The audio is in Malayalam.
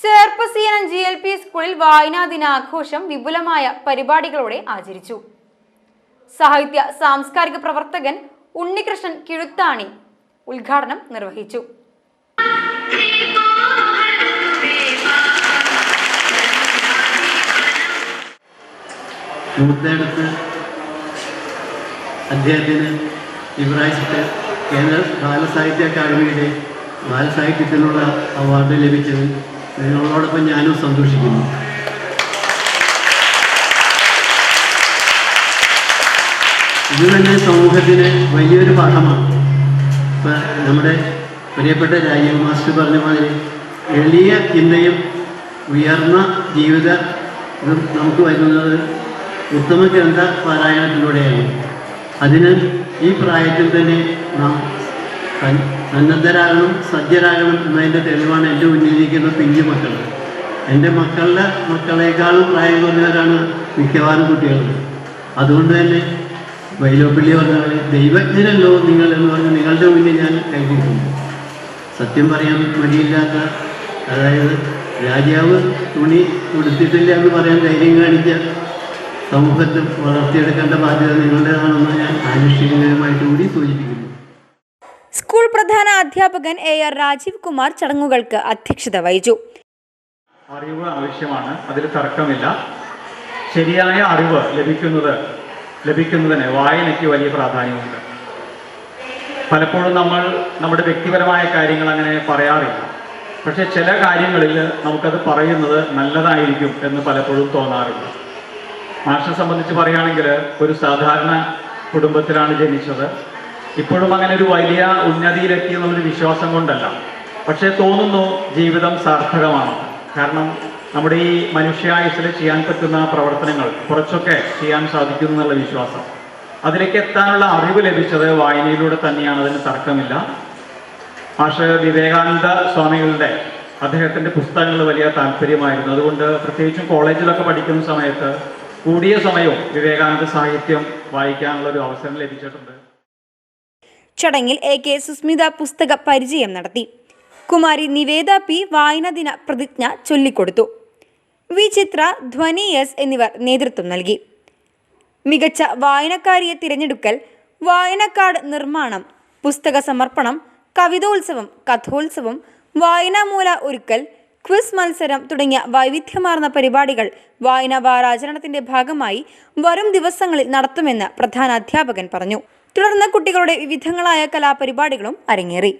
ചേർപ്പസീനം GLP സ്കൂളിൽ വായനാ ദിനാഘോഷം വിപുലമായ പരിപാടികളോടെ ആചരിച്ചു. സാഹിത്യ സാംസ്കാരിക പ്രവർത്തകൻ ഉണ്ണികൃഷ്ണൻ കിഴുത്താണി ഉദ്ഘാടനം നിർവഹിച്ചു. അദ്ദേഹത്തിന് ഇപ്രാവശ്യത്തെ കേന്ദ്ര ബാലസാഹിത്യ അക്കാദമിയുടെ ബാലസാഹിത്യത്തിനുള്ള അവാർഡ് ലഭിച്ചത് നിങ്ങളോടൊപ്പം ഞാനും സന്തോഷിക്കുന്നു. ഇത് തന്നെ സമൂഹത്തിന് വലിയൊരു പാഠമാണ്. ഇപ്പം നമ്മുടെ പ്രിയപ്പെട്ട രാജീവ് മാസ്റ്റർ പറഞ്ഞ മാതിരി എളിയ ചിന്തയും ഉയർന്ന ജീവിത നമുക്ക് വരുന്നത് ഉത്തമ ഗ്രന്ഥ പാരായണത്തിലൂടെയാണ്. അതിന് ഈ പ്രായത്തിൽ തന്നെ നാം സന്നദ്ധരാകണം, സജ്ജരാകണം എന്നതിൻ്റെ തെളിവാണ് എൻ്റെ മുന്നിലിരിക്കുന്ന പിഞ്ചു മക്കൾ. എൻ്റെ മക്കളെക്കാളും പ്രായം കുറഞ്ഞവരാണ് മിക്കവാറും കുട്ടികൾ. അതുകൊണ്ട് തന്നെ വൈലോപ്പിള്ളി പറഞ്ഞ ദൈവജ്ഞനല്ലോ നിങ്ങൾ എന്ന് പറഞ്ഞ് നിങ്ങളുടെ മുന്നിൽ ഞാൻ കൈകൊടുക്കുന്നു. സത്യം പറയാൻ മടിയില്ലാത്ത, അതായത് രാജാവ് തുണി കൊടുത്തിട്ടില്ല എന്ന് പറയാൻ ധൈര്യം കാണിച്ച സമൂഹത്തിൽ വളർത്തിയെടുക്കേണ്ട ബാധ്യത നിങ്ങളുടേതാണെന്ന് ഞാൻ ആനുഷ്ഠികമായിട്ട് കൂടി സൂചിപ്പിക്കുന്നു. സ്കൂൾ പ്രധാന അധ്യാപകൻ AR രാജീവ് കുമാർ ചടങ്ങുകൾക്ക് അധ്യക്ഷത വഹിച്ചു. അറിവ് ആവശ്യമാണ്, അതിൽ തർക്കമില്ല. ശരിയായ അറിവ് ലഭിക്കുന്നതിന് വായനയ്ക്ക് വലിയ പ്രാധാന്യമുണ്ട്. പലപ്പോഴും നമ്മൾ നമ്മുടെ വ്യക്തിപരമായ കാര്യങ്ങൾ അങ്ങനെ പറയാറില്ല. പക്ഷേ ചില കാര്യങ്ങളിൽ നമുക്കത് പറയുന്നത് നല്ലതായിരിക്കും എന്ന് പലപ്പോഴും തോന്നാറില്ല. മാഷിനെ സംബന്ധിച്ച് പറയുകയാണെങ്കിൽ ഒരു സാധാരണ കുടുംബത്തിലാണ് ജനിച്ചത്. ഇപ്പോഴും അങ്ങനെ ഒരു വലിയ ഉന്നതിയിലെത്തിയെന്നുള്ളൊരു വിശ്വാസം കൊണ്ടല്ല, പക്ഷേ തോന്നുന്നു ജീവിതം സാർത്ഥകമാണ്. കാരണം നമ്മുടെ ഈ മനുഷ്യായുസ്സിൽ ചെയ്യാൻ പറ്റുന്ന പ്രവർത്തനങ്ങൾ കുറച്ചൊക്കെ ചെയ്യാൻ സാധിക്കുന്നു എന്നുള്ള വിശ്വാസം, അതിലേക്ക് എത്താനുള്ള അറിവ് ലഭിച്ചത് വായനയിലൂടെ തന്നെയാണ്, അതിന് തർക്കമില്ല. മാഷ് വിവേകാനന്ദ സ്വാമികളുടെ അദ്ദേഹത്തിൻ്റെ പുസ്തകങ്ങൾ വലിയ താല്പര്യമായിരുന്നു. അതുകൊണ്ട് പ്രത്യേകിച്ചും കോളേജിലൊക്കെ പഠിക്കുന്ന സമയത്ത് കൂടിയ സമയവും വിവേകാനന്ദ സാഹിത്യം വായിക്കാനുള്ള ഒരു അവസരം ലഭിച്ചിട്ടുണ്ട്. ചടങ്ങിൽ AK സുസ്മിത പുസ്തക പരിചയം നടത്തി. കുമാരി നിവേദ P വായനാ ദിന പ്രതിജ്ഞ ചൊല്ലിക്കൊടുത്തു. വി ചിത്ര, ധ്വനി S എന്നിവർ നേതൃത്വം നൽകി. മികച്ച വായനക്കാരിയെ തിരഞ്ഞെടുക്കൽ, വായനക്കാർഡ് നിർമ്മാണം, പുസ്തക സമർപ്പണം, കവിതോത്സവം, കഥോത്സവം, വായനാമൂല ഒരുക്കൽ, ക്വിസ് മത്സരം തുടങ്ങിയ വൈവിധ്യമാർന്ന പരിപാടികൾ വായനാ വാരാചരണത്തിന്റെ ഭാഗമായി വരും ദിവസങ്ങളിൽ നടത്തുമെന്ന് പ്രധാന അധ്യാപകൻ പറഞ്ഞു. തുടർന്ന് കുട്ടികളുടെ വിവിധങ്ങളായ കലാപരിപാടികളും അരങ്ങേറി.